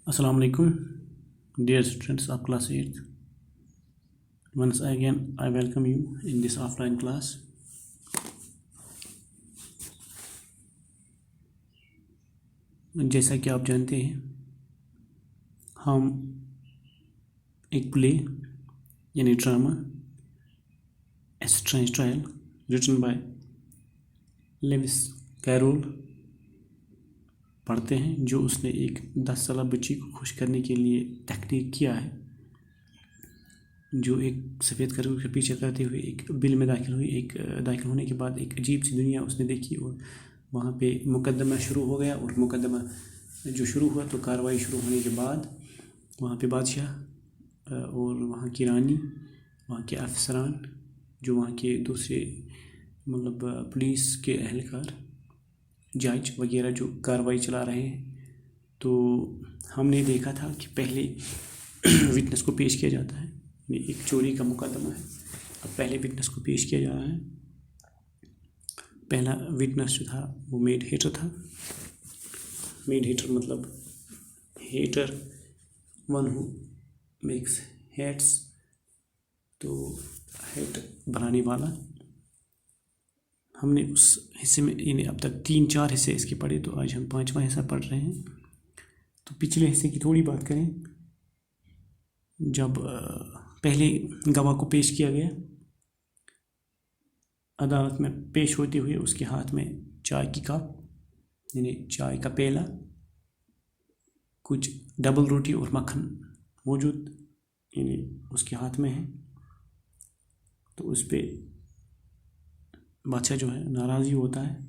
Assalamu alaikum, dear students of class 8th. Once again, I welcome you in this offline class. जैसा कि आप जानते हैं, हम एक प्ले यानी drama a strange trial written by Lewis Carroll पढ़ते हैं, जो उसने एक 10 साल बच्ची को खुश करने के लिए टेक्निक किया है, जो एक सफ़ेद करोड़ के पीछे करते हुए एक बिल में दाखिल होने के बाद एक अजीब सी दुनिया उसने देखी और वहाँ पे मुकदमा शुरू हो गया। और मुकदमा जो शुरू हुआ तो कार्रवाई शुरू होने के बाद वहाँ पे बादशाह और वहाँ की रानी, वहाँ के अफसरान, जो वहाँ के दूसरे पुलिस के एहलकार, जज वगैरह जो कार्रवाई चला रहे हैं, तो हमने देखा था कि पहले विटनेस को पेश किया जाता है। एक चोरी का मुकदमा है, अब पहले विटनेस को पेश किया जा रहा है। पहला विटनेस जो था वो मेड हेटर था। मेड हेटर मतलब hatter, one who makes heads, तो हेड बनाने वाला। हमने उस हिस्से में यानी अब तक 3-4 हिस्से इसके पढ़े, तो आज हम 5वां हिस्सा पढ़ रहे हैं। तो पिछले हिस्से की थोड़ी बात करें। जब पहले गवाह को पेश किया गया, अदालत में पेश होते हुए उसके हाथ में चाय की कप यानी चाय का पेला, कुछ डबल रोटी और मक्खन मौजूद यानी उसके हाथ में है। तो उस पर बादशाह जो है नाराज़ी होता है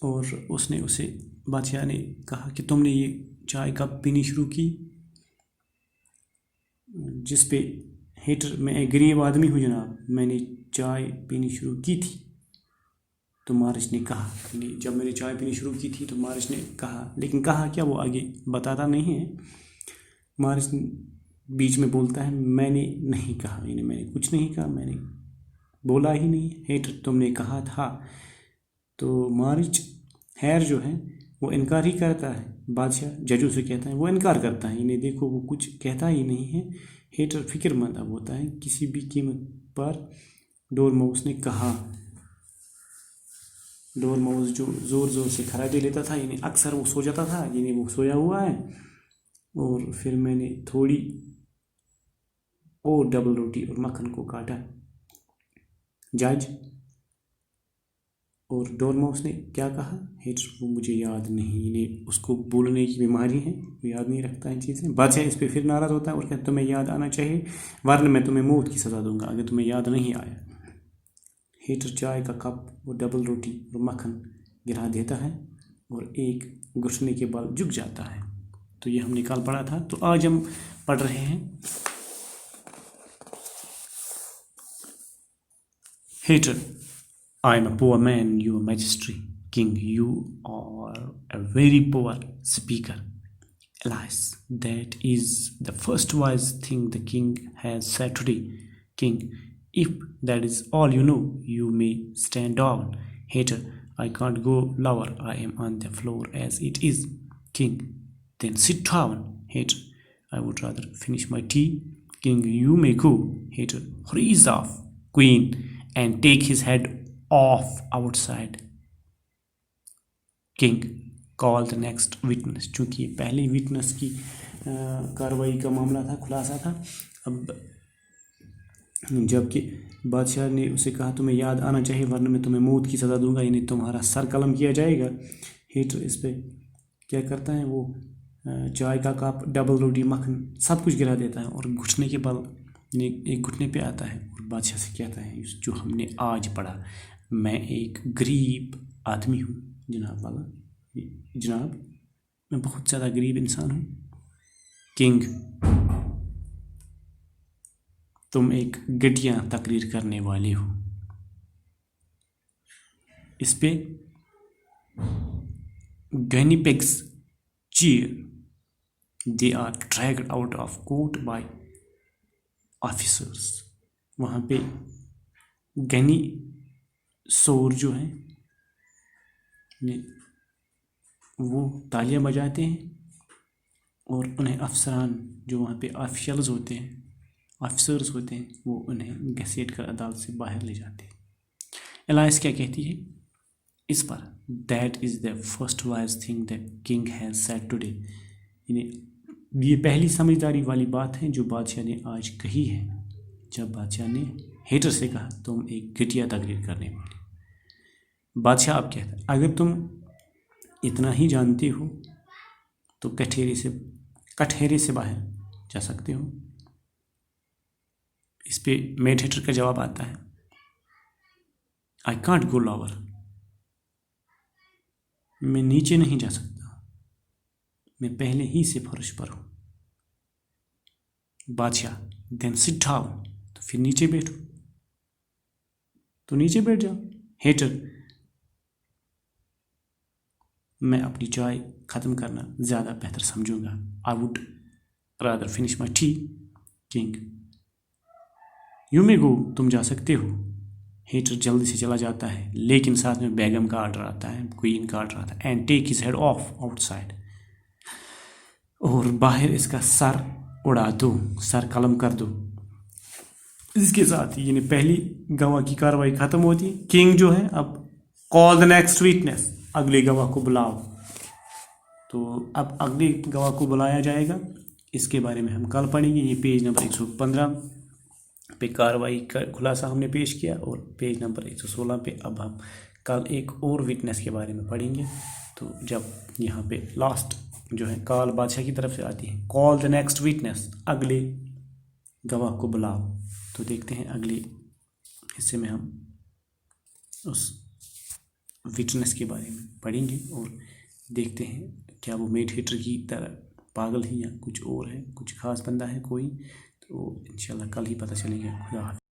और उसे बादशाह ने कहा कि तुमने ये चाय कप पीनी शुरू की, जिस पे हेटर, मैं एक गरीब आदमी हूँ जनाब, मैंने चाय पीनी शुरू की थी। तो मारिश ने कहा, जब मैंने चाय पीनी शुरू की थी तो मारिश ने कहा, लेकिन कहा क्या वो आगे बताता नहीं है। मारिश बीच में बोलता है, मैंने नहीं कहा, यानी मैंने कुछ नहीं कहा, मैंने बोला ही नहीं। हेटर, तुमने कहा था। तो मारिच हैर जो है वो इनकार ही करता है। बादशाह जजों से कहता है, वो इनकार करता है, इन्हें देखो वो कुछ कहता ही नहीं है। हेटर फिक्रमंद अब होता है किसी भी कीमत पर। डोरमाउस ने कहा, डोरमाउस जो ज़ोर ज़ोर से खराबी लेता था, यानी अक्सर वो सो जाता था, यानी वो सोया हुआ है। और फिर मैंने थोड़ी और डबल रोटी और मक्खन को काटा। जज और डोरमाउस ने क्या कहा? हेटर, वो मुझे याद नहीं, यानी उसको बोलने की बीमारी है, वो याद नहीं रखता है चीज़ें। बादशाह इस पर फिर नाराज़ होता है और कहता है, तुम्हें याद आना चाहिए वरना मैं तुम्हें मौत की सज़ा दूंगा अगर तुम्हें याद नहीं आया। हेटर चाय का कप और डबल रोटी और मक्खन गिरा देता है और एक घुटने के बल झुक जाता है। तो ये हमने कल पढ़ा था। तो आज हम पढ़ रहे हैं hater, I am a poor man, your majesty. King, you are a very poor speaker. Alas, that is the first wise thing the king has said today. King, if that is all you know, you may stand down. Hater, I can't go lower, I am on the floor as it is. King, then sit down. Hater, I would rather finish my tea. King, you may go. Hater, freeze off. Queen, and take his head off outside. King, call the next witness. चूँकि पहली witness की कार्रवाई का मामला था, खुलासा था। अब जबकि बादशाह ने उसे कहा, तुम्हें याद आना चाहिए वरना मैं तुम्हें मौत की सज़ा दूंगा, यानी तुम्हारा सर कलम किया जाएगा। हेटर इस पर क्या करता है, वो चाय का कप, डबल रोटी, मक्खन सब कुछ गिरा देता है और घुटने के बल एक घुटने पे आता है और बादशाह से कहता है, जो हमने आज पढ़ा, मैं एक गरीब आदमी हूँ जनाब वाला, जनाब मैं बहुत ज़्यादा गरीब इंसान हूँ। किंग, तुम एक घटिया तकरीर करने वाले हो। इस पे guinea pigs cheer, they are dragged out of court by officers. वहाँ पे गनी शोर जो है وہ تالیاں بجاتے ہیں اور انہیں افسران جو وہاں پہ آفیشلز ہوتے ہیں، آفیسرز ہوتے ہیں، وہ انہیں گھسیٹ کر عدالت سے باہر لے جاتے ہیں۔ الائس کیا کہتی ہے اس پر؟ That is the first wise thing the king has said today, یعنی یہ پہلی سمجھداری والی بات ہے جو بادشاہ نے آج کہی ہے، جب بادشاہ نے ہیٹر سے کہا تم ایک گھٹیا تقریر کرنے والے۔ بادشاہ اب کہتا ہے اگر تم اتنا ہی جانتے ہو تو کٹہرے سے باہر جا سکتے ہو۔ اس پہ میڈ ہیٹر کا جواب آتا ہے آئی کانٹ گو لوور، میں نیچے نہیں جا سکتا، میں پہلے ہی سے فرش پر ہوں۔ بادشاہ دین سٹ ڈاؤن، تو پھر نیچے بیٹھو، تو نیچے بیٹھ جاؤ۔ ہیٹر میں اپنی چائے ختم کرنا زیادہ بہتر سمجھوں گا، I would rather finish my tea. King you may go, تم جا سکتے ہو۔ ہیٹر جلدی سے چلا جاتا ہے لیکن ساتھ میں بیگم کا آرڈر آتا ہے، کوئین کا آرڈر آتا ہے، and take his head off outside, اور باہر اس کا سر اڑا دو، سر قلم کر دو۔ اس کے ساتھ ہی یعنی پہلی گواہ کی کارروائی ختم ہوتی ہے۔ کنگ جو ہے اب کال دا نیکسٹ وٹنس، اگلے گواہ کو بلاؤ۔ تو اب اگلے گواہ کو بلایا جائے گا، اس کے بارے میں ہم کل پڑھیں گے۔ یہ پیج نمبر 115 پہ کارروائی کا خلاصہ ہم نے پیش کیا، اور پیج نمبر 116 پہ اب ہم کل ایک اور وٹنس کے بارے میں پڑھیں گے۔ تو جب یہاں پہ لاسٹ جو ہے کال بادشاہ کی طرف سے آتی ہے، کال دا نیکسٹ وٹنس، اگلے گواہ کو بلاؤ، تو دیکھتے ہیں اگلے حصے میں ہم اس وٹنس کے بارے میں پڑھیں گے اور دیکھتے ہیں کیا وہ میڈ ہیٹر کی طرح پاگل ہے یا کچھ اور ہے، کچھ خاص بندہ ہے کوئی، تو انشاءاللہ کل ہی پتہ چلے گا۔ خدا حافظ۔